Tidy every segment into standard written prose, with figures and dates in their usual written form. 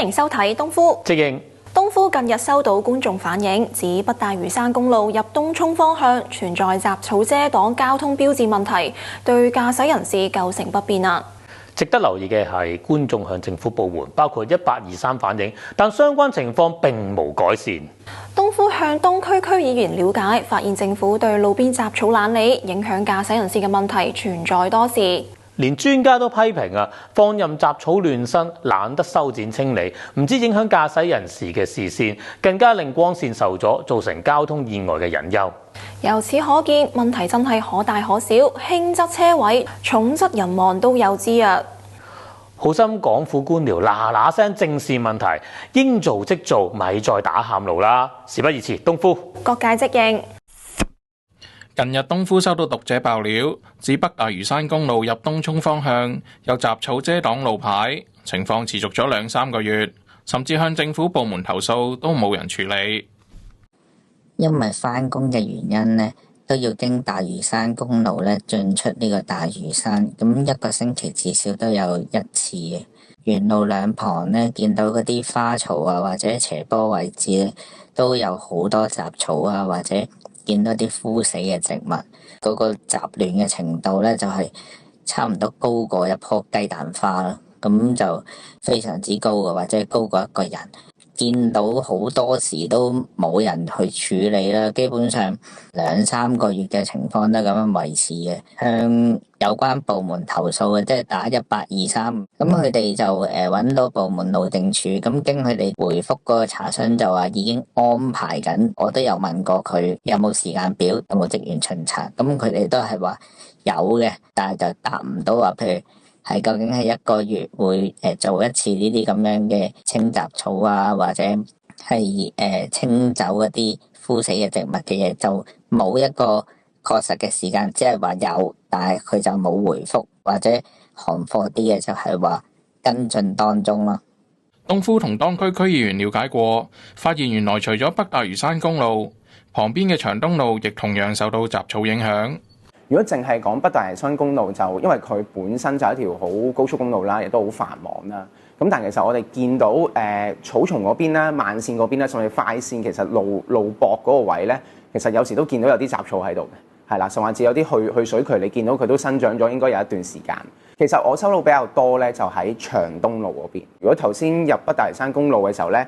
迎收睇東夫。直認東夫近日收到觀眾反映，指北大嶼山公路入東涌方向存在雜草遮擋交通標誌問題，對駕駛人士構成不便啊。值得留意嘅係，觀眾向政府部門包括1823反映，但相關情況並無改善。東夫向東區區議員了解，發現政府對路邊雜草懶理，影響駕駛人士嘅問題存在多時。連專家都批評啊，放任雜草亂生，懶得修剪清理，唔止影響駕駛人士嘅視線，更加令光線受阻，造成交通意外嘅隱憂。由此可見，問題真係可大可小，輕則車毀，重則人亡都有之啊！好心港府官僚嗱嗱聲正視問題，應做即做，咪再打喊路啦！事不宜遲，東夫各界即應。近日東夫收到讀者爆料，指北大嶼山公路入東涌方向有雜草遮擋路牌，情況持續咗2-3個月，甚至向政府部門投訴都冇人處理。因為返工嘅原因呢，都要經大嶼山公路咧進出呢個大嶼山，咁一個星期至少都有一次嘅。沿路兩旁呢，見到嗰啲花槽啊，或者斜坡位置咧，都有好多雜草啊，或者見到啲枯死嘅植物，嗰個雜亂嘅程度咧就係差唔多高過一棵雞蛋花啦，咁就非常之高嘅，或者高過一個人。見到好多時都冇人去處理啦，基本上2-3個月嘅情況都咁樣維持嘅。向有關部門投訴嘅，即係打1823，咁佢哋就揾到部門路政署，咁經佢哋回覆嗰個查詢就話已經安排緊。我都有問過佢有冇時間表，有冇職員巡查，咁佢哋都係話有嘅，但係就答唔到話，譬如係究竟係1個月會做一次呢啲咁樣嘅清雜草啊，或者係清走一啲枯死嘅植物嘅嘢，就冇一個確實嘅時間，只係話有，但係佢就冇回覆，或者行貨啲嘅就係話跟進當中咯。東夫同當區區議員了解過，發現原來除咗北大嶼山公路，旁邊嘅長東路亦同樣受到雜草影響。如果淨係講北大嶼山公路，就因為佢本身就係一條好高速公路啦，亦都好繁忙啦。咁但係其實我哋見到草叢嗰邊啦、慢線嗰邊啦，甚至快線，其實路駁嗰個位咧，其實有時都見到有啲雜草喺度嘅，係啦，甚至有啲去水渠，你見到佢都生長咗，應該有一段時間。其實我收到比較多咧，就喺長東路嗰邊。如果頭先入北大嶼山公路嘅時候咧，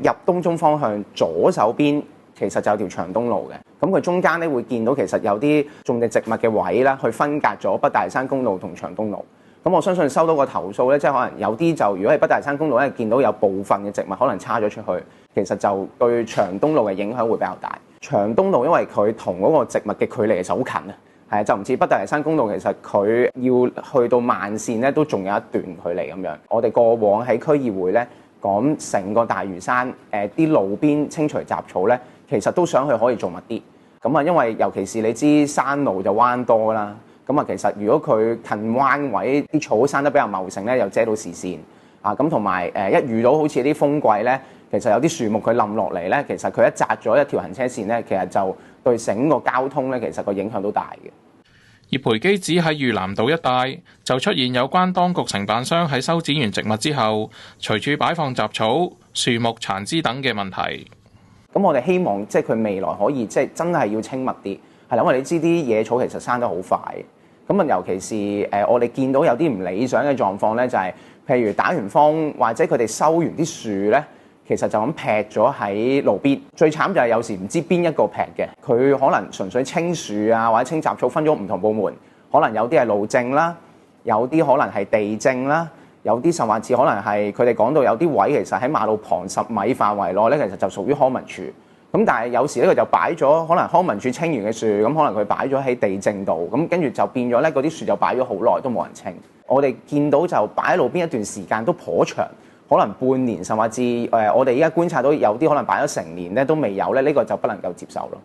入東涌方向左手邊其實就有條長東路嘅。咁佢中間咧會見到其實有啲種植植物嘅位啦，去分隔咗北大嶼山公路同長東路。咁我相信收到個投訴咧，即係可能有啲就如果係北大嶼山公路咧，見到有部分嘅植物可能叉咗出去，其實就對長東路嘅影響會比較大。長東路因為佢同嗰個植物嘅距離其實好近啊，係啊，就唔似北大嶼山公路，其實佢要去到慢線咧都仲有一段距離咁樣。我哋過往喺區議會咧講成個大嶼山啲路邊清除雜草咧，其實都想佢可以做密啲。咁啊，因為尤其是你知山路就彎多啦，咁啊，其實如果佢近彎位啲草生得比較茂盛咧，又遮到視線啊，咁同埋一遇到好似啲風季咧，其實有啲樹木佢冧落嚟咧，其實佢一擲咗一條行車線咧，其實就對整個交通咧，其實個影響都大嘅。葉培基指喺裕南道一帶就出現有關當局承辦商喺修剪完植物之後，隨處擺放雜草、樹木殘枝等嘅問題。咁我哋希望即係佢未來可以即係真係要清密啲，係啦，因為你知啲野草其實生得好快。咁啊，尤其是我哋見到有啲唔理想嘅狀況咧，就係譬如打完風或者佢哋收完啲樹咧，其實就咁劈咗喺路邊。最慘就係有時唔知邊一個劈嘅，佢可能純粹清樹啊或者清雜草，分咗唔同部門，可能有啲係路政啦，有啲可能係地政啦。有啲甚至可能係佢哋講到有啲位其實喺馬路旁10米範圍內咧，其實就屬於康文署。咁但係有時咧佢就擺咗可能康文署清完嘅樹，咁可能佢擺咗喺地政度，咁跟住就變咗咧嗰啲樹就擺咗好耐都冇人清。我哋見到就擺喺路邊一段時間都頗長，可能半年甚至我哋依家觀察到有啲可能擺咗成年咧都未有咧，呢個就不能夠接受咯。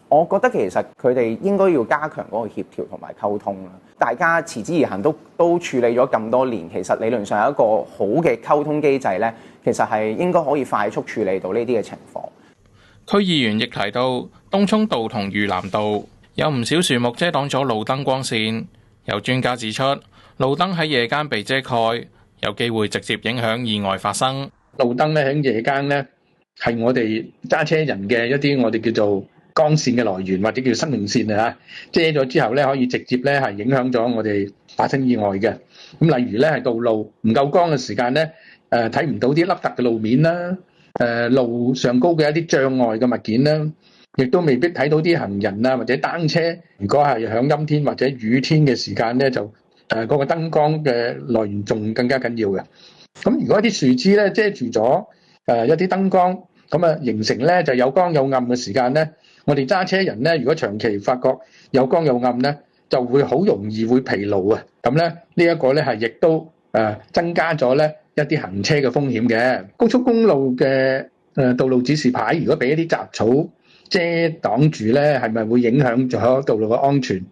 我覺得其實佢哋應該要加強嗰個協調同埋溝通啦。大家持之以恆都處理咗咁多年，其實理論上有一個好嘅溝通機制咧，其實係應該可以快速處理到呢啲嘅情況。區議員亦提到，東涌道同裕南道有唔少樹木遮擋咗路燈光線。有專家指出，路燈喺夜間被遮蓋，有機會直接影響意外發生。路燈咧喺夜間咧係我哋揸車人嘅一啲我哋叫做光線嘅來源，或者叫生命線啊，遮咗之後咧可以直接咧係影響咗我哋發生意外嘅。咁例如咧係道路唔夠光嘅時間咧，睇唔到啲凹凸嘅路面啦，路上高嘅一啲障礙嘅物件啦，亦都未必睇到啲行人啊或者單車。如果係響陰天或者雨天嘅時間咧，就嗰個燈光嘅來源仲更加緊要嘅。咁如果啲樹枝咧遮住咗一啲燈光，咁啊形成咧就有光有暗嘅時間咧，我哋揸車人咧如果長期發覺有光有暗咧，就會好容易會疲勞啊。咁咧呢一個咧係亦都增加咗咧一啲行車嘅風險嘅。高速公路嘅道路指示牌，如果俾一啲雜草遮擋住咧，係咪會影響咗道路嘅安全？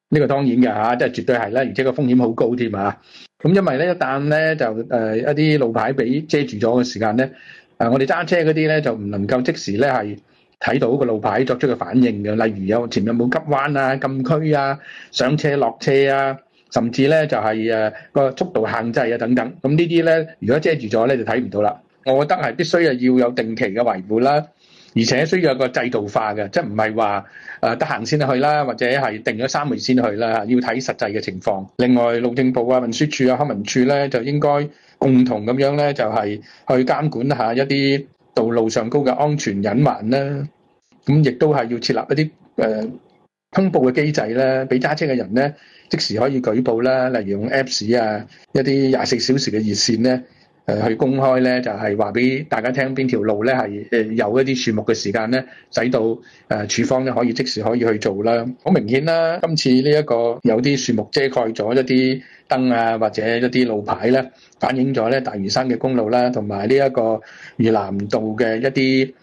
呢個當然嘅嚇，即係絕對係啦，而且個風險好高添啊！咁因為咧一旦咧就一啲路牌俾遮住咗嘅時間咧，我哋揸車嗰啲咧就唔能夠即時咧係睇到個路牌作出嘅反應嘅。例如前面有冇急彎啊、禁區啊、上車落車啊，甚至咧就係個速度限制啊等等。咁呢啲咧如果遮住咗咧就睇唔到啦。我覺得係必須要有定期嘅維護啦，而且需要有個制度化嘅，即係唔係話得閒先去啦，或者係定咗3個月先去啦，要睇實際嘅情況。另外，路政部啊、運輸署啊、康文署咧，就應該共同咁樣咧，就係去監管下一啲道路上高嘅安全隱患啦。咁亦都係要設立一啲通報嘅機制咧，俾揸車嘅人咧即時可以舉報啦，例如用 Apps 啊，一啲24小時嘅熱線咧。去公開咧，就係話俾大家聽邊條路咧係有一啲樹木嘅時間咧，使到處方咧可以即時可以去做啦。好明顯啦，今次呢一個有啲樹木遮蓋咗一啲燈啊，或者一啲路牌咧，反映咗咧大嶼山嘅公路啦，同埋呢一個嶼南道嘅一啲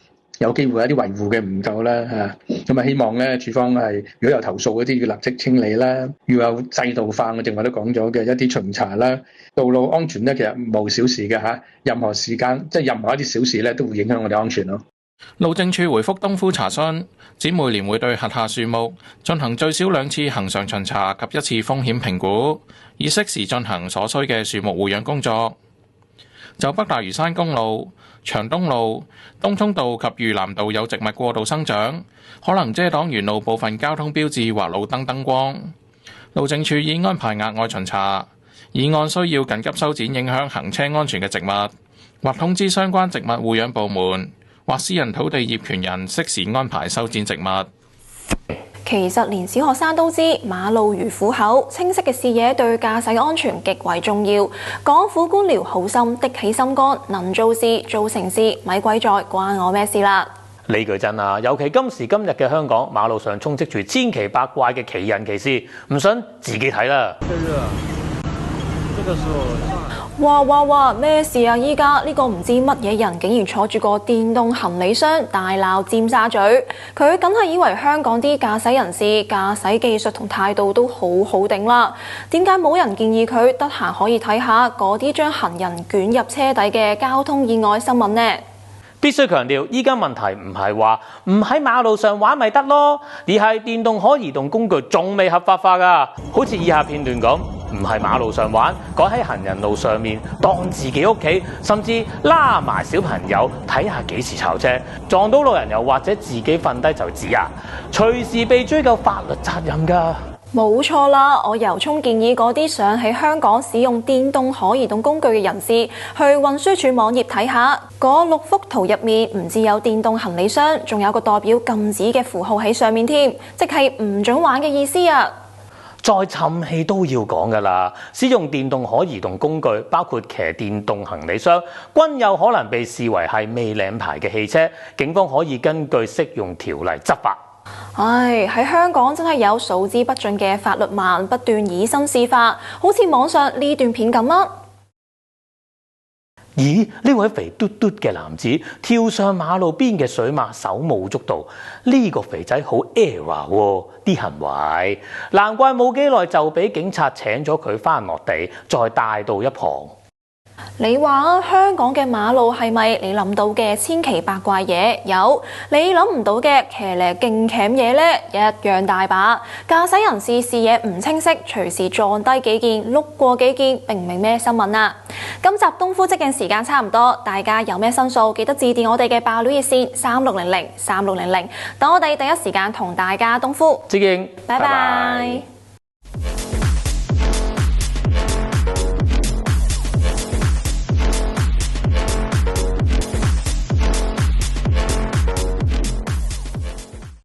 有機會一啲維護嘅唔夠啦嚇。咁啊希望咧處方係如果有投訴嗰啲要立即清理啦，要有制度化，我正話都講咗嘅一啲巡查啦。道路安全咧，其實無小事嘅嚇，任何時間即係任何一啲小事咧，都會影響我哋安全咯。路政署回覆東夫查詢，指每年會對轄下樹木進行最少2次恆常巡查及1次風險評估，以適時進行所需嘅樹木護養工作。就北大嶼山公路、長東路、東涌道及嶼南道有植物過度生長，可能遮擋沿路部分交通標誌或路燈燈光，路政署已安排額外巡查。議案需要緊急修剪影響行車安全嘅植物，或通知相關植物護養部門，或私人土地業權人適時安排修剪植物。其實連小學生都知馬路如虎口，清晰嘅視野對駕駛安全極為重要。港府官僚好心的起心肝，能做事做成事，咪鬼在關我咩事啦？呢句真啊！尤其今時今日嘅香港，馬路上充斥住千奇百怪嘅奇人奇事，唔信自己睇啦。哇！咩事啊？依家呢個唔知乜嘢人竟然坐住個電動行李箱大鬧尖沙咀，佢梗係以為香港啲駕駛人士駕駛技術同態度都好好頂啦。點解冇人建議佢得閒可以睇下嗰啲將行人捲入車底嘅交通意外新聞呢？必須強調，依家問題唔係話唔喺馬路上玩咪得咯，而係電動可移動工具仲未合法化㗎。好似以下片段咁，唔係馬路上玩，改喺行人路上面當自己屋企，甚至拉埋小朋友睇下幾時炒車，撞到路人又或者自己瞓低就指啊，隨時被追究法律責任㗎。冇錯啦，我由衷建議嗰啲想喺香港使用電動可移動工具嘅人士，去運輸署網頁睇下，嗰6幅圖入面唔止有電動行李箱，仲有個代表禁止嘅符號喺上面添，即係唔准玩嘅意思啊！再沉氣都要講㗎啦，使用電動可移動工具，包括騎電動行李箱，均有可能被視為係未領牌嘅汽車，警方可以根據適用條例執法。喺香港真係有數之不盡嘅法律盲不斷以身試法，好似網上呢段片咁啊！咦？呢位肥嘟嘟嘅男子跳上馬路邊嘅水馬，手舞足蹈，呢個肥仔好 era 喎，啲行為，難怪冇幾耐就俾警察請咗佢返落地，再帶到一旁。你話香港嘅馬路係咪你諗到嘅千奇百怪嘢？有，你諗唔到嘅騎呢勁鉗嘢呢，一樣大把。駕駛人士視野唔清晰，隨時撞低幾件、碌過幾件，並唔係咩新聞啊！今集東夫即鏡時間差唔多，大家有咩申訴記得致電我哋嘅爆料熱線36003600，等我哋第一時間同大家東夫致敬，拜拜。